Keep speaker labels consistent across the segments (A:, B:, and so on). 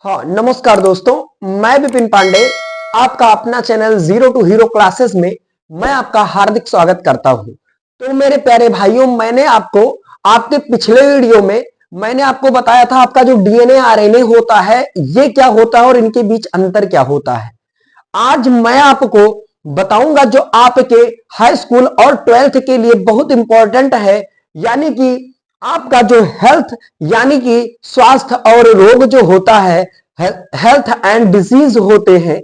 A: हाँ, नमस्कार दोस्तों, मैं विपिन पांडे आपका अपना channel zero to hero classes में मैं आपका हार्दिक स्वागत करता हूं। तो मेरे प्यारे भाइयों, मैंने आपको आपके पिछले वीडियो में मैंने आपको बताया था आपका जो डीएनए आरएनए होता है ये क्या होता है और इनके बीच अंतर क्या होता है। आज मैं आपको बताऊंगा जो आपके हाई स्कूल और ट्वेल्थ के लिए बहुत इंपॉर्टेंट है, यानी कि आपका जो हेल्थ यानी कि स्वास्थ्य और रोग जो होता है, हेल्थ एंड डिजीज होते हैं,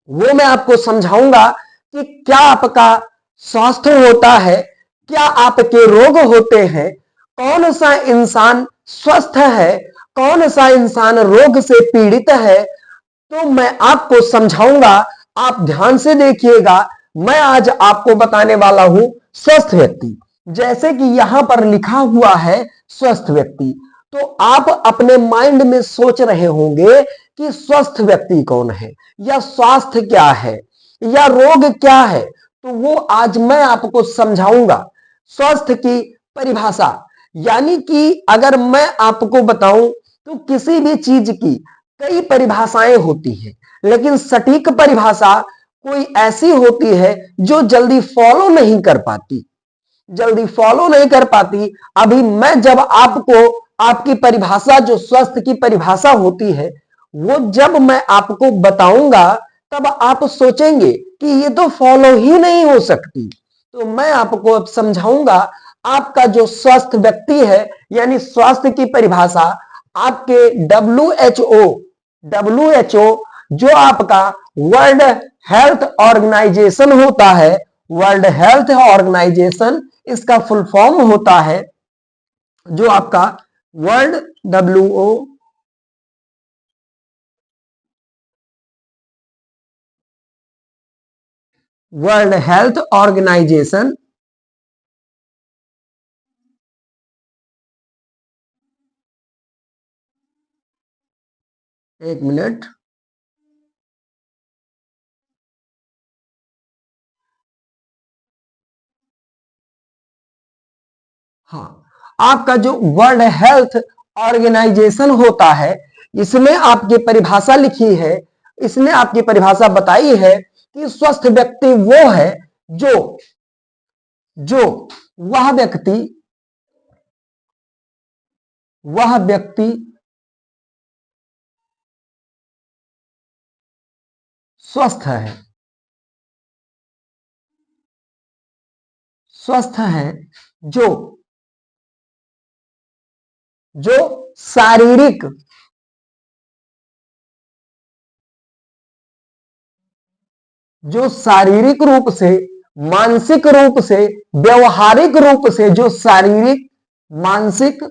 A: वो मैं आपको समझाऊंगा कि क्या आपका स्वास्थ्य होता है, क्या आपके रोग होते हैं, कौन सा इंसान स्वस्थ है, कौन सा इंसान रोग से पीड़ित है। तो मैं आपको समझाऊंगा, आप ध्यान से देखिएगा। मैं आज आपको बताने वाला हूं स्वस्थ व्यक्ति, जैसे कि यहां पर लिखा हुआ है स्वस्थ व्यक्ति। तो आप अपने माइंड में सोच रहे होंगे कि स्वस्थ व्यक्ति कौन है, या स्वास्थ्य क्या है, या रोग क्या है। तो वो आज मैं आपको समझाऊंगा। स्वस्थ की परिभाषा, यानी कि अगर मैं आपको बताऊं तो किसी भी चीज की कई परिभाषाएं होती हैं, लेकिन सटीक परिभाषा कोई ऐसी होती है जो जल्दी फॉलो नहीं कर पाती, अभी मैं जब आपको आपकी परिभाषा जो स्वस्थ की परिभाषा होती है वो जब मैं आपको बताऊंगा तब आप सोचेंगे कि ये तो फॉलो ही नहीं हो सकती। तो मैं आपको अब समझाऊंगा आपका जो स्वस्थ व्यक्ति है, यानी स्वास्थ्य की परिभाषा आपके डब्ल्यूएचओ जो आपका वर्ल्ड हेल्थ ऑर्गेनाइजेशन होता है, वर्ल्ड हेल्थ ऑर्गेनाइजेशन इसका फुल फॉर्म होता है, जो आपका वर्ल्ड वर्ल्ड हेल्थ ऑर्गेनाइजेशन एक मिनट, हाँ, आपका जो वर्ल्ड हेल्थ ऑर्गेनाइजेशन होता है इसमें आपकी परिभाषा लिखी है, इसने आपकी परिभाषा बताई है कि स्वस्थ व्यक्ति वो है जो जो वह व्यक्ति स्वस्थ है, जो जो शारीरिक रूप से, मानसिक रूप से, व्यवहारिक रूप से, जो शारीरिक, मानसिक,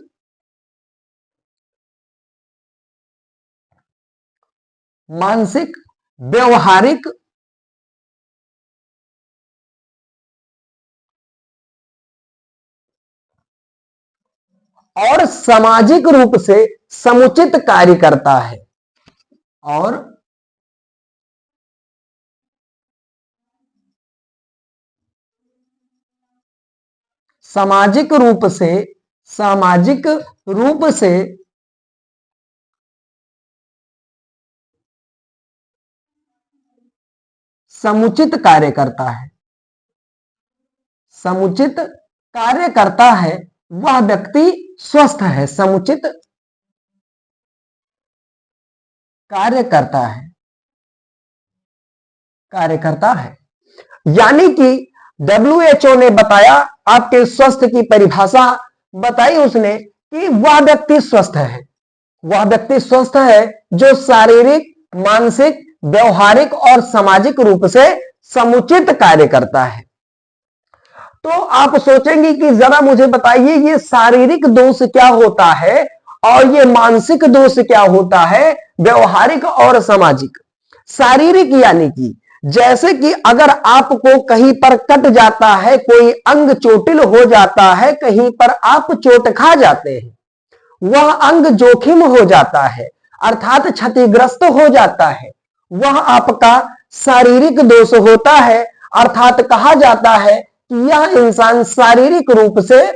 A: व्यवहारिक और सामाजिक रूप से समुचित कार्य करता है, और सामाजिक रूप से समुचित कार्य करता है, वह व्यक्ति स्वस्थ है, समुचित कार्य करता है। यानी कि डब्ल्यूएचओ ने बताया, आपके स्वस्थ की परिभाषा बताई उसने कि वह व्यक्ति स्वस्थ है, जो शारीरिक, मानसिक, व्यवहारिक और सामाजिक रूप से समुचित कार्य करता है। तो आप सोचेंगे कि जरा मुझे बताइए ये शारीरिक दोष क्या होता है और ये मानसिक दोष क्या होता है, व्यवहारिक और सामाजिक। शारीरिक यानी कि जैसे कि अगर आपको कहीं पर कट जाता है, कोई अंग चोटिल हो जाता है, कहीं पर आप चोट खा जाते हैं, वह अंग जोखिम हो जाता है, अर्थात क्षतिग्रस्त हो जाता है, वह आपका शारीरिक दोष होता है। अर्थात कहा जाता है कि यह इंसान शारीरिक रूप से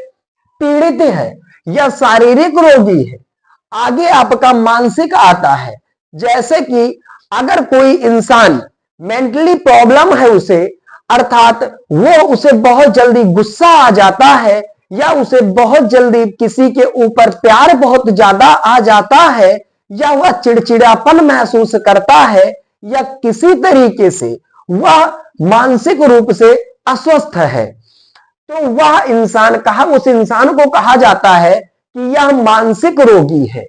A: पीड़ित है या शारीरिक रोगी है। आगे आपका मानसिक आता है, जैसे कि अगर कोई इंसान मेंटली प्रॉब्लम है उसे, अर्थात वो उसे बहुत जल्दी गुस्सा आ जाता है, या उसे बहुत जल्दी किसी के ऊपर प्यार बहुत ज्यादा आ जाता है, या वह चिड़चिड़ापन महसूस करता है, या किसी तरीके से वह मानसिक रूप से अस्वस्थ है, तो वह इंसान उस इंसान को कहा जाता है कि यह मानसिक रोगी है।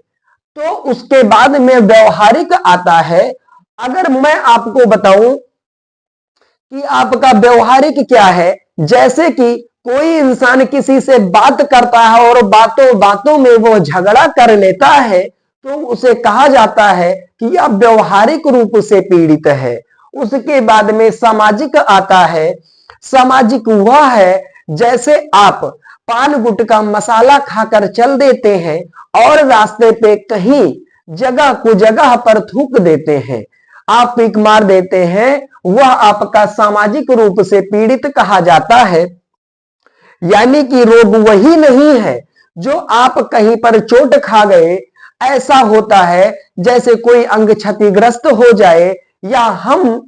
A: तो उसके बाद में व्यवहारिक आता है। अगर मैं आपको बताऊं कि आपका व्यवहारिक क्या है, जैसे कि कोई इंसान किसी से बात करता है और बातों बातों में वो झगड़ा कर लेता है, तो उसे कहा जाता है कि यह व्यवहारिक रूप से पीड़ित है। उसके बाद में सामाजिक आता है। सामाजिक वह है जैसे आप पान गुटखा मसाला खाकर चल देते हैं और रास्ते पे कहीं जगह को जगह पर थूक देते हैं, आप पीक मार देते हैं, वह आपका सामाजिक रूप से पीड़ित कहा जाता है। यानी कि रोग वही नहीं है जो आप कहीं पर चोट खा गए, ऐसा होता है जैसे कोई अंग क्षतिग्रस्त हो जाए, या हम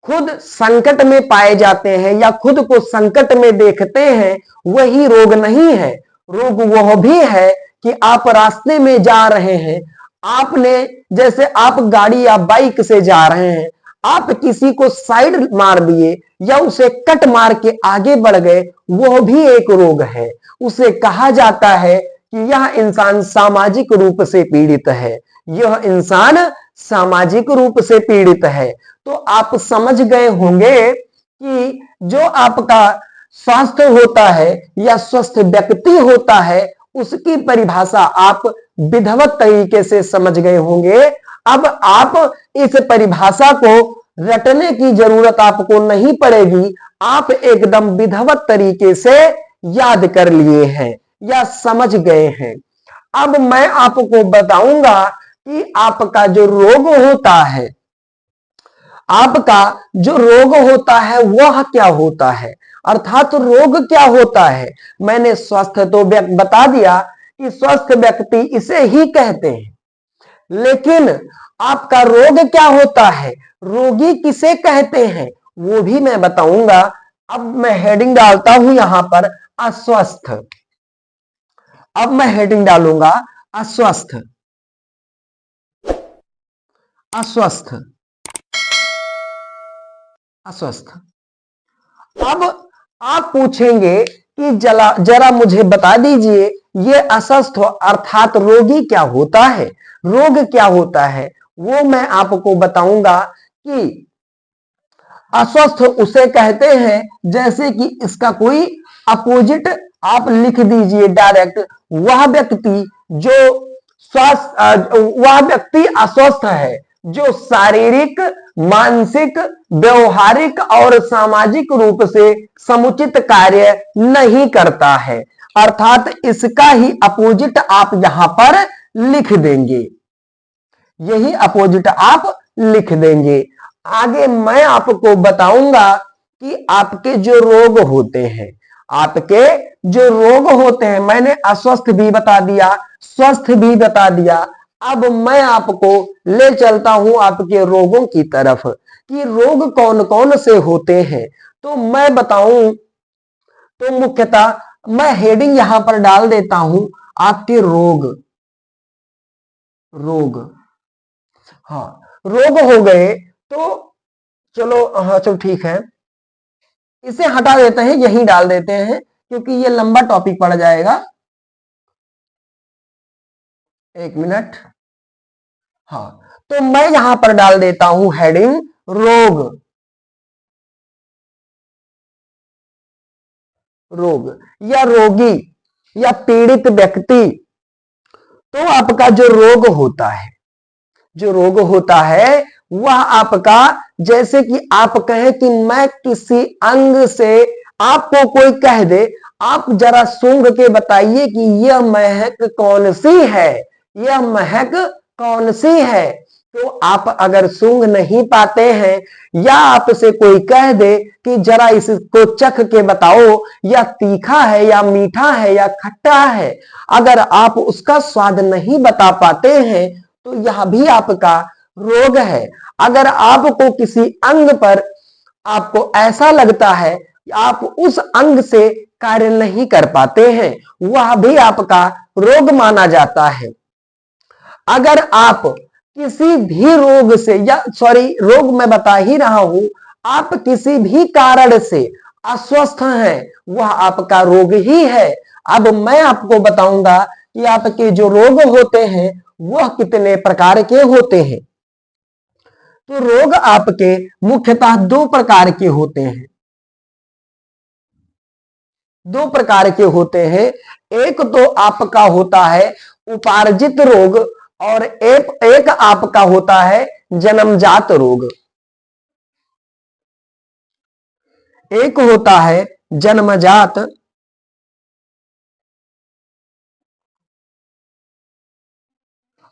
A: खुद संकट में पाए जाते हैं या खुद को संकट में देखते हैं, वही रोग नहीं है। रोग वह भी है कि आप रास्ते में जा रहे हैं, आपने जैसे आप गाड़ी या बाइक से जा रहे हैं, आप किसी को साइड मार दिए या उसे कट मार के आगे बढ़ गए, वह भी एक रोग है। उसे कहा जाता है कि यह इंसान सामाजिक रूप से पीड़ित है, यह इंसान सामाजिक रूप से पीड़ित है। तो आप समझ गए होंगे कि जो आपका स्वास्थ्य होता है या स्वस्थ व्यक्ति होता है, उसकी परिभाषा आप विधिवत तरीके से समझ गए होंगे। अब आप इस परिभाषा को रटने की जरूरत आपको नहीं पड़ेगी, आप एकदम विधिवत तरीके से याद कर लिए हैं या समझ गए हैं। अब मैं आपको बताऊंगा कि आपका जो रोग होता है, आपका जो रोग होता है वह क्या होता है, अर्थात रोग क्या होता है। मैंने स्वस्थ तो बता दिया कि स्वस्थ व्यक्ति इसे ही कहते हैं, लेकिन आपका रोग क्या होता है, रोगी किसे कहते हैं, वो भी मैं बताऊंगा। अब मैं हेडिंग डालता हूं यहां पर अस्वस्थ। अब मैं हेडिंग डालूंगा अस्वस्थ। अस्वस्थ, अस्वस्थ। अब आप पूछेंगे कि जरा मुझे बता दीजिए ये अस्वस्थ अर्थात रोगी क्या होता है, रोग क्या होता है। वो मैं आपको बताऊंगा कि अस्वस्थ उसे कहते हैं जैसे कि इसका कोई अपोजिट आप लिख दीजिए डायरेक्ट, वह व्यक्ति जो वह व्यक्ति अस्वस्थ है जो शारीरिक, मानसिक, व्यवहारिक और सामाजिक रूप से समुचित कार्य नहीं करता है, अर्थात इसका ही अपोजिट आप यहां पर लिख देंगे, यही अपोजिट आप लिख देंगे। आगे मैं आपको बताऊंगा कि आपके जो रोग होते हैं, आपके जो रोग होते हैं, मैंने अस्वस्थ भी बता दिया, स्वस्थ भी बता दिया। अब मैं आपको ले चलता हूं आपके रोगों की तरफ कि रोग कौन कौन से होते हैं। तो मैं बताऊं तो मुख्यतः मैं हेडिंग यहां पर डाल देता हूं आपके रोग। रोग, हाँ रोग हो गए तो चलो, हाँ चलो ठीक है, इसे हटा देते हैं, यही डाल देते हैं क्योंकि ये लंबा टॉपिक पड़ जाएगा। एक मिनट, हाँ तो मैं यहां पर डाल देता हूं हेडिंग रोग। रोग या रोगी या पीड़ित व्यक्ति। तो आपका जो रोग होता है, जो रोग होता है वह आपका, जैसे कि आप कहें कि मैं किसी अंग से, आपको कोई कह दे आप जरा सूंघ के बताइए कि यह महक कौन सी है, यह महक कौन सी है। तो आप अगर सूंघ नहीं पाते हैं, या आपसे कोई कह दे कि जरा इसको चख के बताओ, या तीखा है या मीठा है या खट्टा है, अगर आप उसका स्वाद नहीं बता पाते हैं तो यह भी आपका रोग है। अगर आपको किसी अंग पर आपको ऐसा लगता है कि आप उस अंग से कार्य नहीं कर पाते हैं, वह भी आपका रोग माना जाता है। अगर आप किसी भी रोग से, या सॉरी, रोग मैं बता ही रहा हूं, आप किसी भी कारण से अस्वस्थ हैं, वह आपका रोग ही है। अब मैं आपको बताऊंगा कि आपके जो रोग होते हैं वह कितने प्रकार के होते हैं। तो रोग आपके मुख्यतः दो प्रकार के होते हैं। दो प्रकार के होते हैं। एक तो आपका होता है उपार्जित रोग, और एक आपका होता है जन्मजात रोग। एक होता है जन्मजात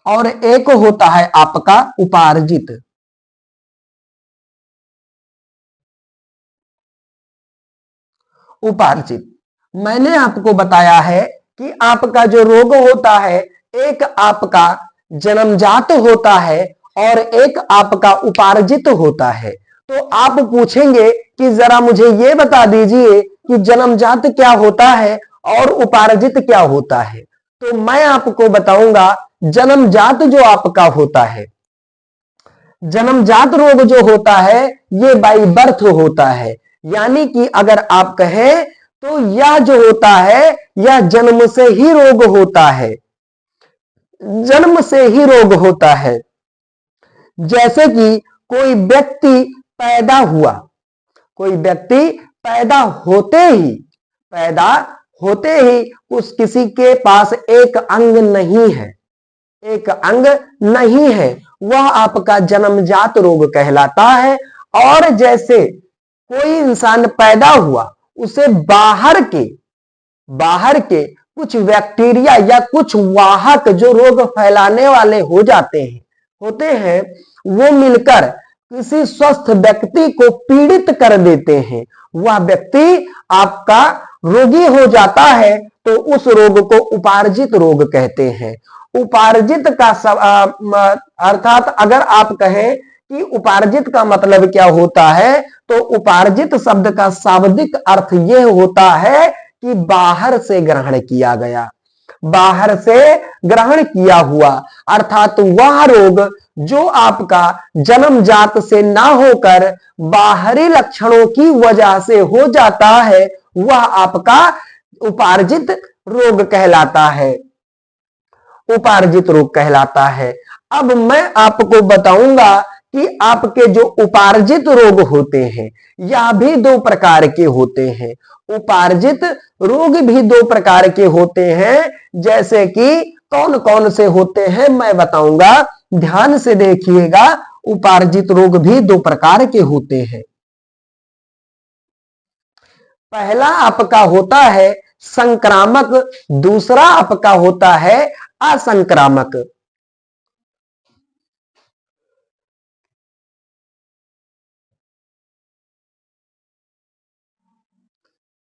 A: और एक होता है आपका उपार्जित। उपार्जित मैंने आपको बताया है कि आपका जो रोग होता है, एक आपका जन्मजात होता है और एक आपका उपार्जित होता है। तो आप पूछेंगे कि जरा मुझे यह बता दीजिए कि जन्मजात क्या होता है और उपार्जित क्या होता है। तो मैं आपको बताऊंगा, जन्मजात जो आपका होता है, जन्मजात रोग जो होता है, ये बाई बर्थ होता है। यानी कि अगर आप कहें तो यह जो होता है, यह जन्म से ही रोग होता है। जन्म से ही रोग होता है। जैसे कि कोई व्यक्ति पैदा हुआ, कोई व्यक्ति पैदा होते ही पैदा होते ही उस किसी के पास एक अंग नहीं है, एक अंग नहीं है, वह आपका जन्मजात रोग कहलाता है। और जैसे कोई इंसान पैदा हुआ, उसे बाहर के कुछ बैक्टीरिया या कुछ वाहक जो रोग फैलाने वाले होते हैं, वो मिलकर किसी स्वस्थ व्यक्ति को पीड़ित कर देते हैं। वह व्यक्ति आपका रोगी हो जाता है, तो उस रोग को उपार्जित रोग कहते हैं। उपार्जित का अर्थात अगर आप कहें कि उपार्जित का मतलब क्या होता है, तो उपार्जित शब्द का शाब्दिक अर्थ यह होता है कि बाहर से ग्रहण किया गया, बाहर से ग्रहण किया हुआ। अर्थात वह रोग जो आपका जन्मजात से ना होकर बाहरी लक्षणों की वजह से हो जाता है, वह आपका उपार्जित रोग कहलाता है, उपार्जित रोग कहलाता है। अब मैं आपको बताऊंगा कि आपके जो उपार्जित रोग होते हैं, यह भी दो प्रकार के होते हैं। उपार्जित रोग भी दो प्रकार के होते हैं। जैसे कि कौन कौन से होते हैं मैं बताऊंगा, ध्यान से देखिएगा। उपार्जित रोग भी दो प्रकार के होते हैं। पहला आपका होता है संक्रामक, दूसरा आपका होता है असंक्रामक।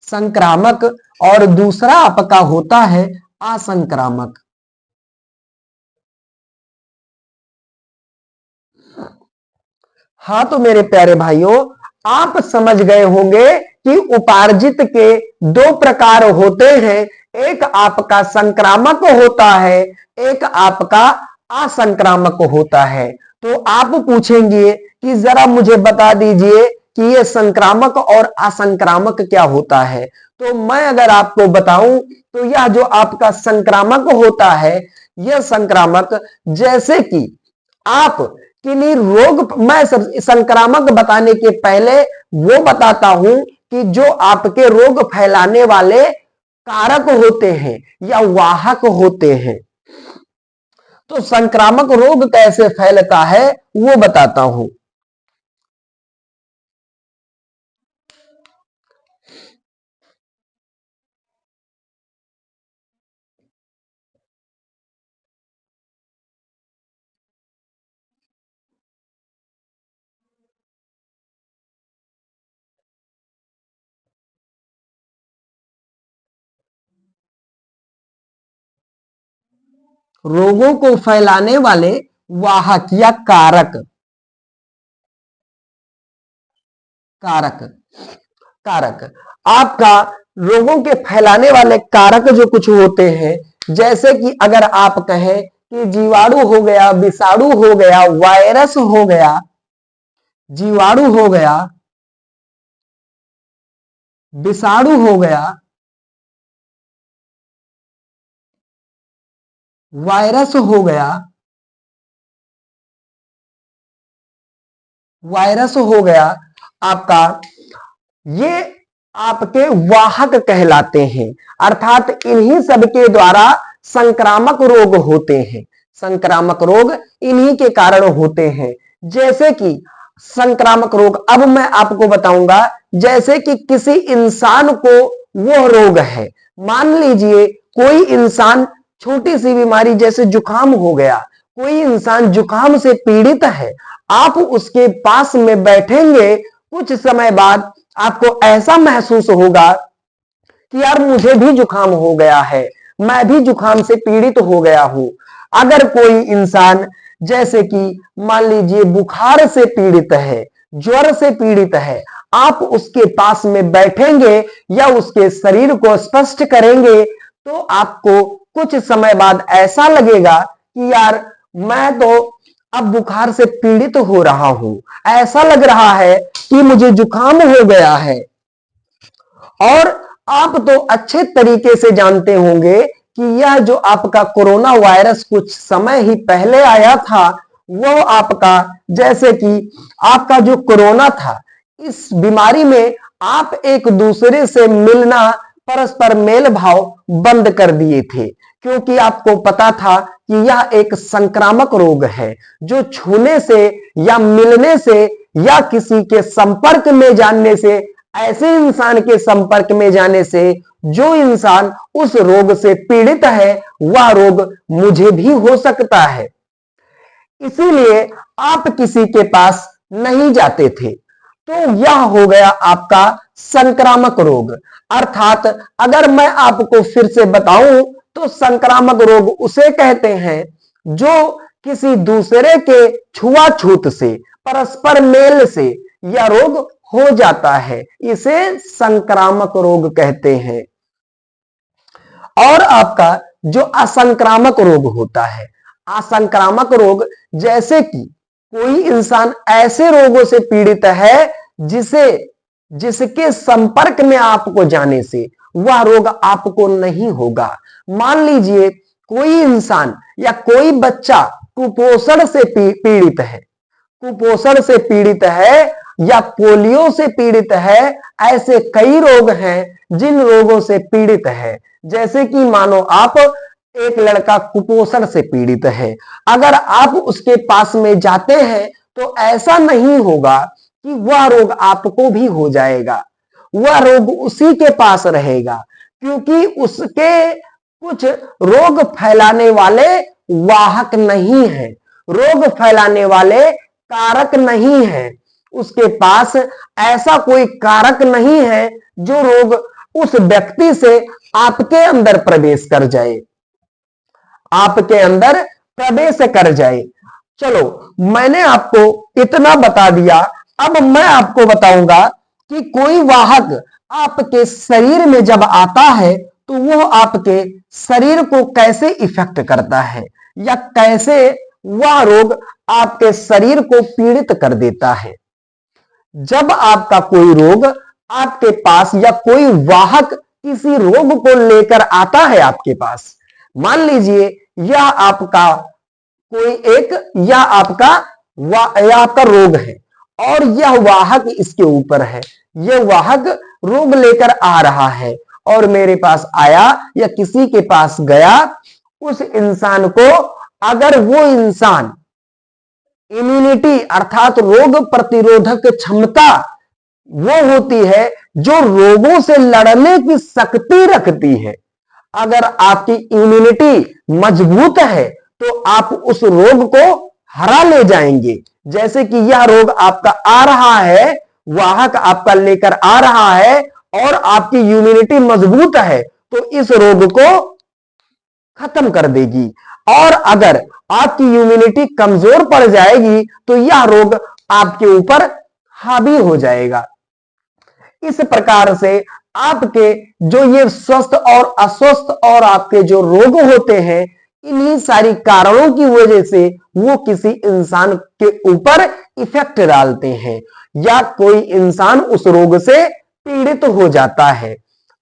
A: संक्रामक और दूसरा आपका होता है असंक्रामक। हाँ, तो मेरे प्यारे भाइयों, आप समझ गए होंगे कि उपार्जित के दो प्रकार होते हैं। एक आपका संक्रामक होता है, एक आपका असंक्रामक होता है। तो आप पूछेंगे कि जरा मुझे बता दीजिए कि ये संक्रामक और असंक्रामक क्या होता है। तो मैं अगर आपको बताऊं, तो यह जो आपका संक्रामक होता है, यह संक्रामक, जैसे कि आप किन्हीं रोग, मैं सब संक्रामक बताने के पहले वो बताता हूं कि जो आपके रोग फैलाने वाले कारक होते हैं या वाहक होते हैं। तो संक्रामक रोग कैसे फैलता है वो बताता हूं। रोगों को फैलाने वाले वाहक या कारक, कारक, कारक आपका रोगों के फैलाने वाले कारक जो कुछ होते हैं, जैसे कि अगर आप कहें कि जीवाणु हो गया, विषाणु हो गया, वायरस हो गया, जीवाणु हो गया, विषाणु हो गया, वायरस हो गया, वायरस हो गया आपका, ये आपके वाहक कहलाते हैं। अर्थात इन्हीं सब के द्वारा संक्रामक रोग होते हैं, संक्रामक रोग इन्हीं के कारण होते हैं। जैसे कि संक्रामक रोग अब मैं आपको बताऊंगा, जैसे कि किसी इंसान को वो रोग है, मान लीजिए कोई इंसान छोटी सी बीमारी जैसे जुकाम हो गया, कोई इंसान जुकाम से पीड़ित है, आप उसके पास में बैठेंगे, कुछ समय बाद आपको ऐसा महसूस होगा कि यार मुझे भी जुकाम हो गया है, मैं भी जुकाम से पीड़ित हो गया हूं। अगर कोई इंसान जैसे कि मान लीजिए बुखार से पीड़ित है, ज्वर से पीड़ित है, आप उसके पास में बैठेंगे या उसके शरीर को स्पर्श करेंगे तो आपको कुछ समय बाद ऐसा लगेगा कि यार मैं तो अब बुखार से पीड़ित हो रहा हूं, ऐसा लग रहा है कि मुझे जुकाम हो गया है। और आप तो अच्छे तरीके से जानते होंगे कि यह जो आपका कोरोना वायरस कुछ समय ही पहले आया था, वो आपका जैसे कि आपका जो कोरोना था, इस बीमारी में आप एक दूसरे से मिलना, परस्पर मेल भाव बंद कर दिए थे, क्योंकि आपको पता था कि यह एक संक्रामक रोग है जो छूने से या मिलने से या किसी के संपर्क में जाने से, ऐसे इंसान के संपर्क में जाने से जो इंसान उस रोग से पीड़ित है, वह रोग मुझे भी हो सकता है, इसीलिए आप किसी के पास नहीं जाते थे। तो यह हो गया आपका संक्रामक रोग। अर्थात अगर मैं आपको फिर से बताऊं तो संक्रामक रोग उसे कहते हैं जो किसी दूसरे के छुआछूत से, परस्पर मेल से यह रोग हो जाता है, इसे संक्रामक रोग कहते हैं। और आपका जो असंक्रामक रोग होता है, असंक्रामक रोग जैसे कि कोई इंसान ऐसे रोगों से पीड़ित है जिसके संपर्क में आपको जाने से वह रोग आपको नहीं होगा। मान लीजिए कोई इंसान या कोई बच्चा कुपोषण से पीड़ित है, कुपोषण से पीड़ित है या पोलियो से पीड़ित है, ऐसे कई रोग हैं जिन रोगों से पीड़ित है। जैसे कि मानो आप एक लड़का कुपोषण से पीड़ित है, अगर आप उसके पास में जाते हैं तो ऐसा नहीं होगा कि वह रोग आपको भी हो जाएगा, वह रोग उसी के पास रहेगा, क्योंकि उसके कुछ रोग फैलाने वाले वाहक नहीं है, रोग फैलाने वाले कारक नहीं है, उसके पास ऐसा कोई कारक नहीं है जो रोग उस व्यक्ति से आपके अंदर प्रवेश कर जाए, आपके अंदर प्रवेश कर जाए। चलो मैंने आपको इतना बता दिया, अब मैं आपको बताऊंगा कि कोई वाहक आपके शरीर में जब आता है तो वो आपके शरीर को कैसे इफेक्ट करता है या कैसे वह रोग आपके शरीर को पीड़ित कर देता है। जब आपका कोई रोग आपके पास या कोई वाहक किसी रोग को लेकर आता है आपके पास, मान लीजिए यह आपका कोई एक या आपका रोग है और यह वाहक इसके ऊपर है, यह वाहक रोग लेकर आ रहा है और मेरे पास आया या किसी के पास गया, उस इंसान को अगर वो इंसान इम्यूनिटी अर्थात रोग प्रतिरोधक क्षमता वो होती है जो रोगों से लड़ने की शक्ति रखती है, अगर आपकी इम्यूनिटी मजबूत है तो आप उस रोग को हरा ले जाएंगे। जैसे कि यह रोग आपका आ रहा है, वाहक आपका लेकर आ रहा है और आपकी इम्यूनिटी मजबूत है तो इस रोग को खत्म कर देगी। और अगर आपकी इम्यूनिटी कमजोर पड़ जाएगी तो यह रोग आपके ऊपर हावी हो जाएगा। इस प्रकार से आपके जो ये स्वस्थ और अस्वस्थ और आपके जो रोग होते हैं, इन्हीं सारी कारणों की वजह से वो किसी इंसान के ऊपर इफेक्ट डालते हैं या कोई इंसान उस रोग से पीड़ित हो जाता है।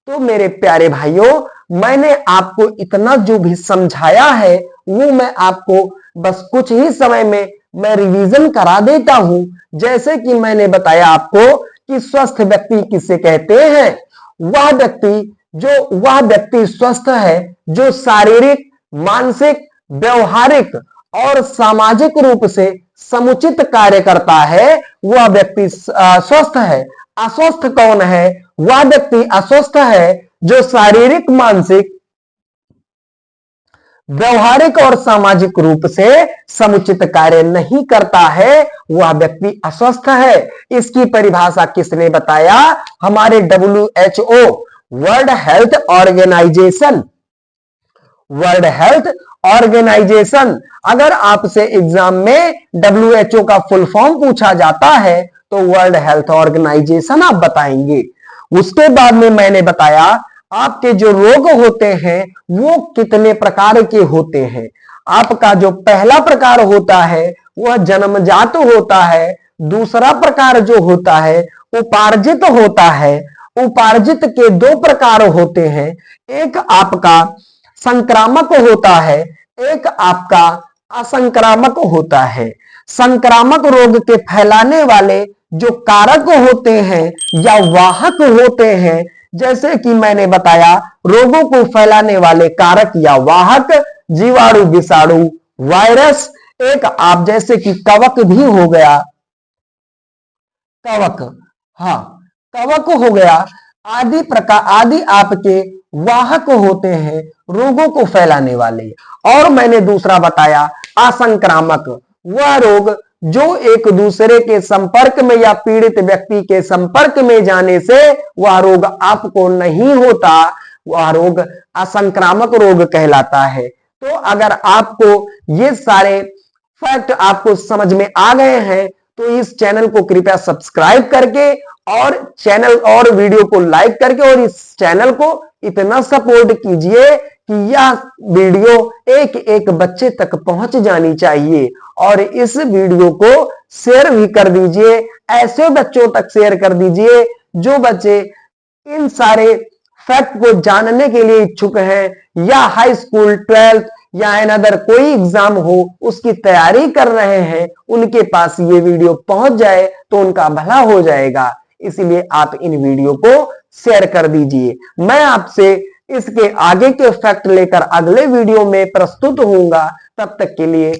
A: तो मेरे प्यारे भाइयों, मैंने आपको इतना जो भी समझाया है वो मैं आपको बस कुछ ही समय में मैं रिवीजन करा देता हूं। जैसे कि मैंने बताया आपको कि स्वस्थ व्यक्ति किसे कहते हैं। वह व्यक्ति स्वस्थ है जो शारीरिक, मानसिक, व्यवहारिक और सामाजिक रूप से समुचित कार्य करता है, वह व्यक्ति स्वस्थ है। अस्वस्थ कौन है? वह व्यक्ति अस्वस्थ है जो शारीरिक, मानसिक, व्यवहारिक और सामाजिक रूप से समुचित कार्य नहीं करता है, वह व्यक्ति अस्वस्थ है। इसकी परिभाषा किसने बताया? हमारे WHO, वर्ल्ड हेल्थ ऑर्गेनाइजेशन। अगर आपसे एग्जाम में WHO का फुल फॉर्म पूछा जाता है तो वर्ल्ड हेल्थ ऑर्गेनाइजेशन आप बताएंगे। उसके बाद में मैंने बताया आपके जो रोग होते हैं वो कितने प्रकार के होते हैं। आपका जो पहला प्रकार होता है वह जन्मजात होता है। दूसरा प्रकार जो होता है उपार्जित होता है। उपार्जित के दो प्रकार होते हैं, एक आपका संक्रामक होता है, एक आपका असंक्रामक होता है। संक्रामक रोग के फैलाने वाले जो कारक होते हैं या वाहक होते हैं, जैसे कि मैंने बताया रोगों को फैलाने वाले कारक या वाहक जीवाणु, विषाणु, वायरस, एक आप जैसे कि कवक भी हो गया, कवक हो गया, आदि आपके वाहक होते हैं रोगों को फैलाने वाले। और मैंने दूसरा बताया असंक्रामक, वह रोग जो एक दूसरे के संपर्क में या पीड़ित व्यक्ति के संपर्क में जाने से वह रोग आपको नहीं होता, वह रोग असंक्रामक रोग कहलाता है। तो अगर आपको ये सारे फैक्ट आपको समझ में आ गए हैं तो इस चैनल को कृपया सब्सक्राइब करके और चैनल और वीडियो को लाइक करके और इस चैनल को इतना सपोर्ट कीजिए कि यह वीडियो एक एक बच्चे तक पहुंच जानी चाहिए। और इस वीडियो को शेयर भी कर दीजिए, ऐसे बच्चों तक शेयर कर दीजिए जो बच्चे इन सारे फैक्ट को जानने के लिए इच्छुक हैं या हाई स्कूल, 12th या अनदर कोई एग्जाम हो उसकी तैयारी कर रहे हैं, उनके पास ये वीडियो पहुंच जाए तो उनका भला हो जाएगा। इसलिए आप इन वीडियो को शेयर कर दीजिए। मैं आपसे इसके आगे के फैक्ट लेकर अगले वीडियो में प्रस्तुत होऊंगा। तब तक के लिए